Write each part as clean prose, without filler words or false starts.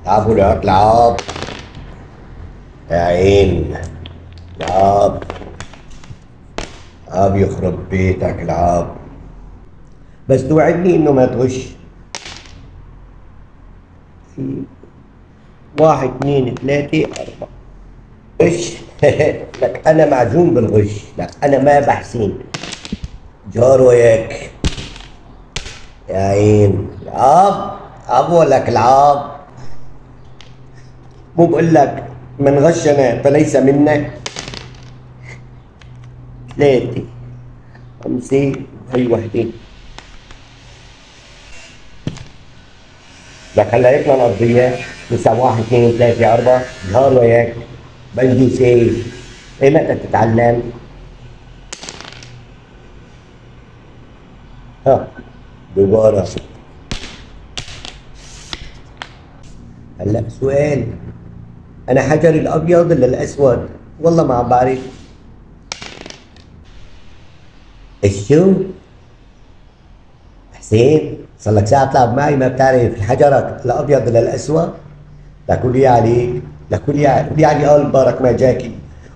لعبوا لك لعب. يا عين. لعب. لعب يخرب بيتك لعب. بس توعدني انه ما تغش. واحد اثنين ثلاثة أربعة. غش. لك أنا معجون بالغش، لك أنا ما بحسين. جار وياك. يا عين. لعب. لعب ولك لعب. مو بقول لك من غشنا فليس منا. ثلاثة خمسة هي وحدة. لك هلا هيك بدنا نقضيها. لسه واحد اثنين ثلاثة أربعة. جار وياك. بنجوسي. إيه متى تتعلم؟ ها دوباره. هلا سؤال، انا حجري الابيض ولا الاسود؟ والله ما عم بعرف. الشو؟ حسين صار لك ساعة تلعب معي ما بتعرف حجرك الابيض ولا الاسود؟ لك قولي عليك، لك قولي علي قال مبارك ما جاكي،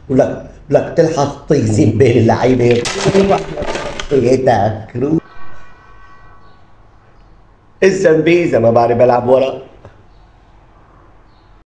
ولك تلحق طيزين بين اللعيبه. روح يا روح. الزنبيزه ما بعرف العب ورق.